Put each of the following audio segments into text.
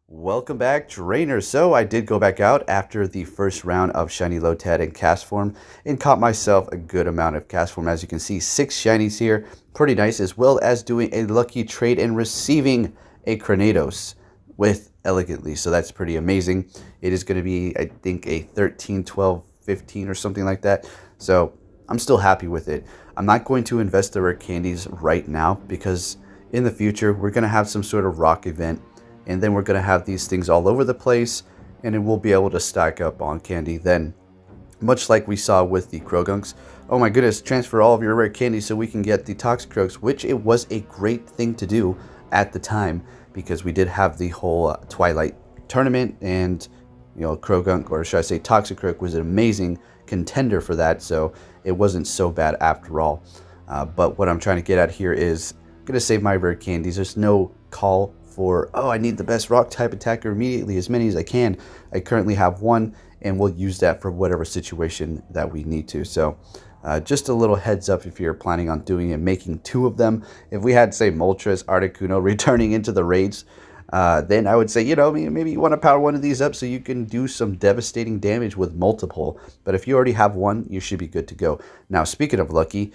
Welcome back, trainers. So I did go back out after the first round of shiny Lotad in cast form and caught myself a good amount of cast form. As you can see, 6 shinies here, pretty nice, as well as doing a lucky trade and receiving a Cranados with elegantly. So that's pretty amazing. It is going to be, I think, a 13, 12, 15 or something like that. So I'm still happy with it. I'm not going to invest the rare candies right now because in the future we're going to have some sort of rock event. And then we're going to have these things all over the place, and it will be able to stack up on candy then. Much like we saw with the Crogunks. Oh my goodness, transfer all of your rare candy so we can get the Toxicroaks, which it was a great thing to do at the time, because we did have the whole Twilight tournament, and Crogunk, or should I say Toxicroak, was an amazing contender for that, so it wasn't so bad after all. But what I'm trying to get at here is, I'm going to save my rare candies. There's no call for, oh, I need the best rock type attacker immediately, as many as I can. I currently have one, and we'll use that for whatever situation that we need to. So just a little heads up if you're planning on doing it, making 2 of them. If we had, say, Moltres, Articuno returning into the raids, then I would say, maybe you want to power one of these up so you can do some devastating damage with multiple. But if you already have one, you should be good to go. Now, speaking of lucky,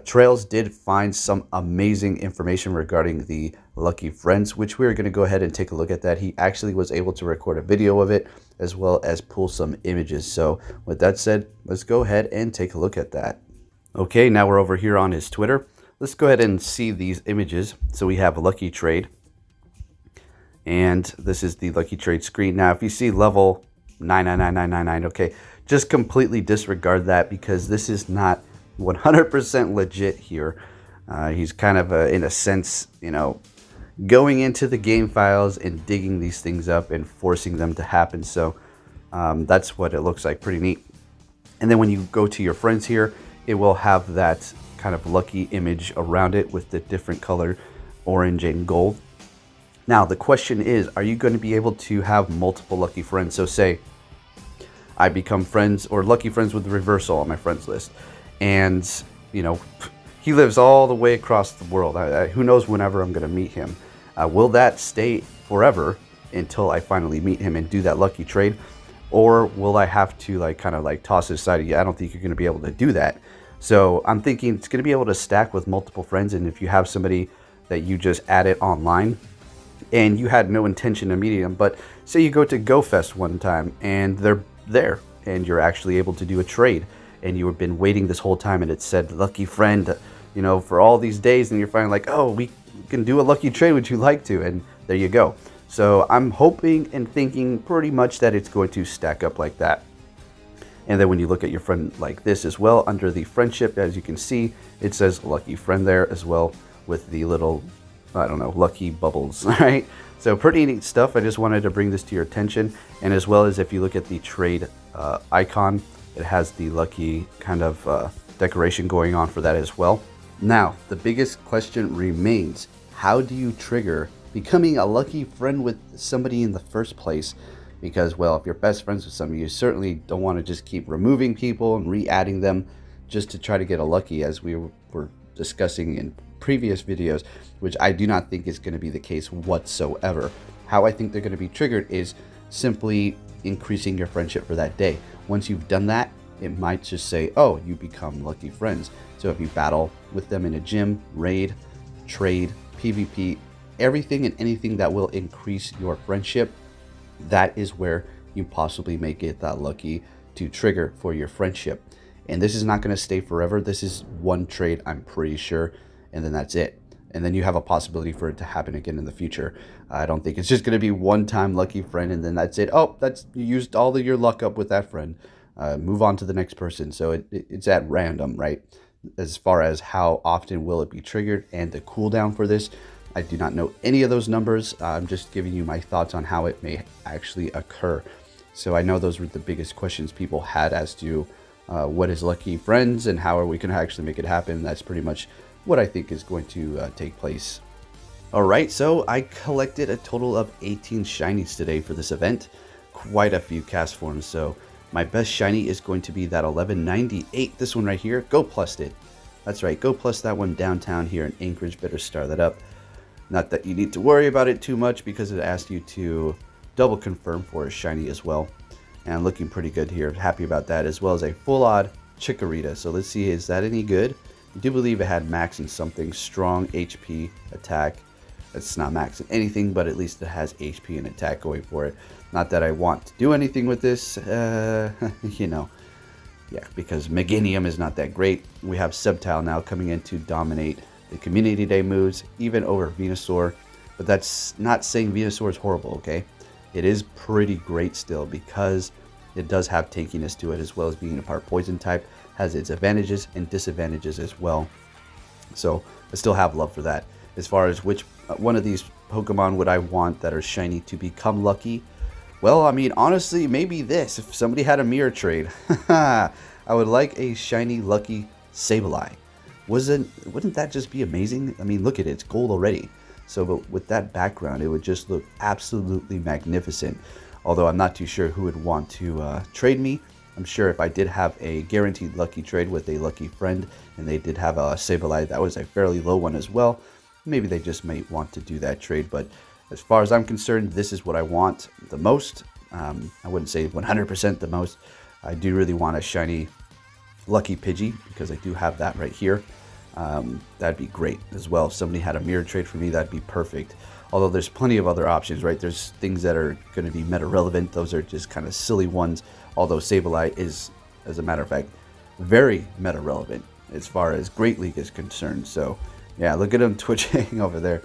Trails did find some amazing information regarding the Lucky Friends, which we're going to go ahead and take a look at that. He actually was able to record a video of it as well as pull some images. So with that said, let's go ahead and take a look at that. Okay, now we're over here on his Twitter. Let's go ahead and see these images. So we have a Lucky Trade, and this is the Lucky Trade screen. Now if you see level 99999, okay, just completely disregard that because this is not 100% legit here. He's kind of in a sense, going into the game files and digging these things up and forcing them to happen. So that's what it looks like. Pretty neat. And then when you go to your friends here, it will have that kind of lucky image around it with the different color, orange and gold. Now the question is, are you going to be able to have multiple lucky friends? So say I become friends or lucky friends with the reversal on my friends list, and he lives all the way across the world. Who knows whenever I'm going to meet him. Will that stay forever until I finally meet him and do that lucky trade? Or will I have to kind of toss it aside? Yeah, I don't think you're going to be able to do that. So I'm thinking it's going to be able to stack with multiple friends. And if you have somebody that you just added online and you had no intention of meeting them, but say you go to GoFest one time and they're there and you're actually able to do a trade, and you have been waiting this whole time and it said lucky friend, for all these days, and you're finally like, oh, we can do a lucky trade, would you like to? And there you go. So I'm hoping and thinking pretty much that it's going to stack up like that. And then when you look at your friend like this as well, under the friendship, as you can see, it says lucky friend there as well with the little, I don't know, lucky bubbles, all right? So pretty neat stuff. I just wanted to bring this to your attention. And as well as if you look at the trade icon, it has the lucky kind of decoration going on for that as well. Now, the biggest question remains, how do you trigger becoming a lucky friend with somebody in the first place? Because, well, if you're best friends with somebody, you certainly don't want to just keep removing people and re-adding them just to try to get a lucky, as we were discussing in previous videos, which I do not think is going to be the case whatsoever. How I think they're going to be triggered is simply increasing your friendship for that day. Once you've done that, it might just say, oh, you become lucky friends. So if you battle with them in a gym, raid, trade, PvP, everything and anything that will increase your friendship, that is where you possibly may get that lucky to trigger for your friendship. And this is not going to stay forever. This is one trade, I'm pretty sure, and then that's it. And then you have a possibility for it to happen again in the future. I don't think it's just going to be one time lucky friend and then that's it. Oh, you used all of your luck up with that friend. Move on to the next person. So it's at random, right? As far as how often will it be triggered and the cooldown for this, I do not know any of those numbers. I'm just giving you my thoughts on how it may actually occur. So I know those were the biggest questions people had as to what is lucky friends and how are we going to actually make it happen. That's pretty much what I think is going to take place. Alright, so I collected a total of 18 shinies today for this event. Quite a few cast forms, so my best shiny is going to be that 1198, this one right here. Go plus it. That's right, go plus that one downtown here in Anchorage. Better star that up. Not that you need to worry about it too much because it asked you to double confirm for a shiny as well. And looking pretty good here. Happy about that, as well as a full odd Chikorita. So let's see, is that any good? I do believe it had max in something. Strong HP, attack. It's not max in anything, but at least it has HP and attack going for it. Not that I want to do anything with this, you know. Yeah, because Meganium is not that great. We have Sceptile now coming in to dominate the Community Day moves, even over Venusaur. But that's not saying Venusaur is horrible, okay? It is pretty great still because it does have tankiness to it, as well as being a part poison type. Has its advantages and disadvantages as well. So I still have love for that. As far as which one of these Pokemon would I want that are shiny to become lucky? Well, I mean, honestly, maybe this. If somebody had a mirror trade, I would like a shiny lucky Sableye. Wouldn't that just be amazing? I mean, look at it, it's gold already. So but with that background, it would just look absolutely magnificent. Although I'm not too sure who would want to trade me. I'm sure if I did have a guaranteed lucky trade with a lucky friend, and they did have a Sableye that was a fairly low one as well, maybe they just might want to do that trade. But as far as I'm concerned, this is what I want the most. I wouldn't say 100% the most. I do really want a shiny lucky Pidgey, because I do have that right here. That'd be great as well. If somebody had a mirror trade for me, that'd be perfect. Although there's plenty of other options, right? There's things that are going to be meta relevant. Those are just kind of silly ones. Although Sableye is, as a matter of fact, very meta relevant as far as Great League is concerned. So yeah, look at him twitching over there.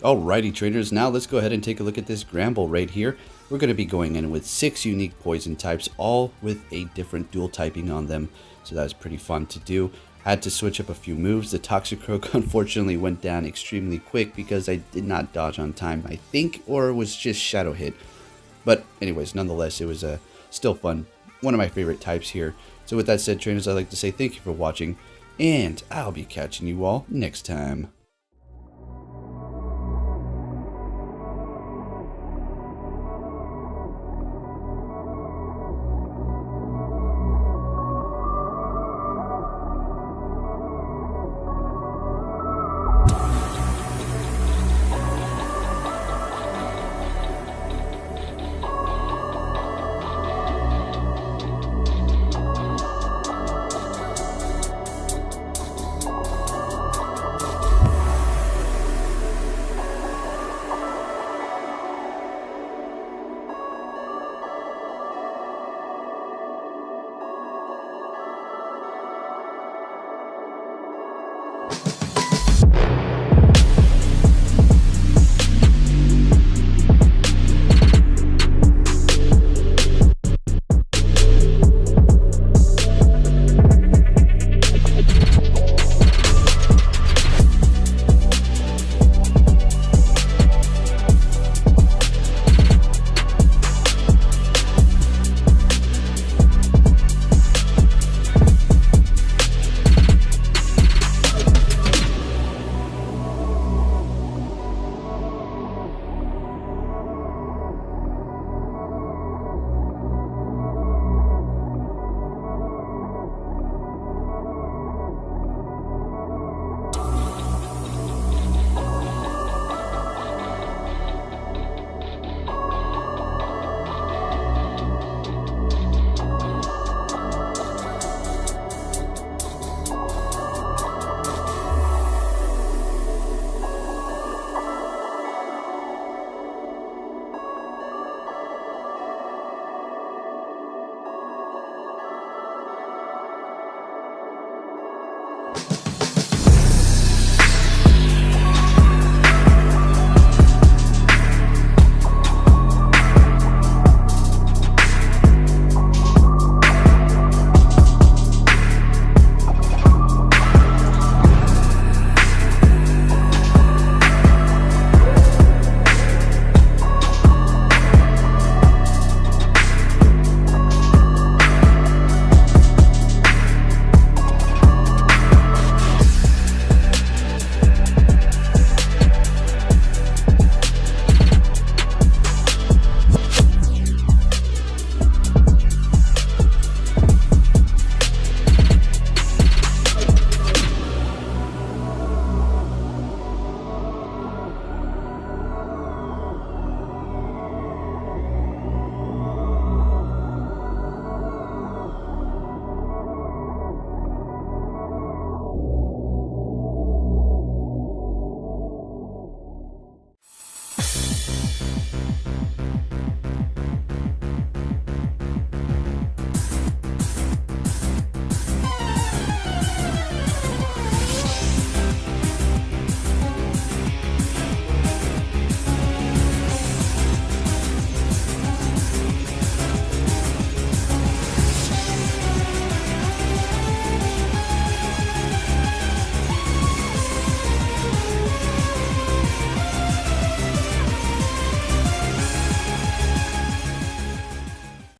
Alrighty, traders, now let's go ahead and take a look at this Granbull right here. We're going to be going in with 6 unique poison types, all with a different dual typing on them. So that was pretty fun to do. Had to switch up a few moves. The Toxicroak unfortunately went down extremely quick because I did not dodge on time, I think, or was just Shadow Hit. But anyways, nonetheless, it was still fun. One of my favorite types here. So with that said, trainers, I'd like to say thank you for watching, and I'll be catching you all next time.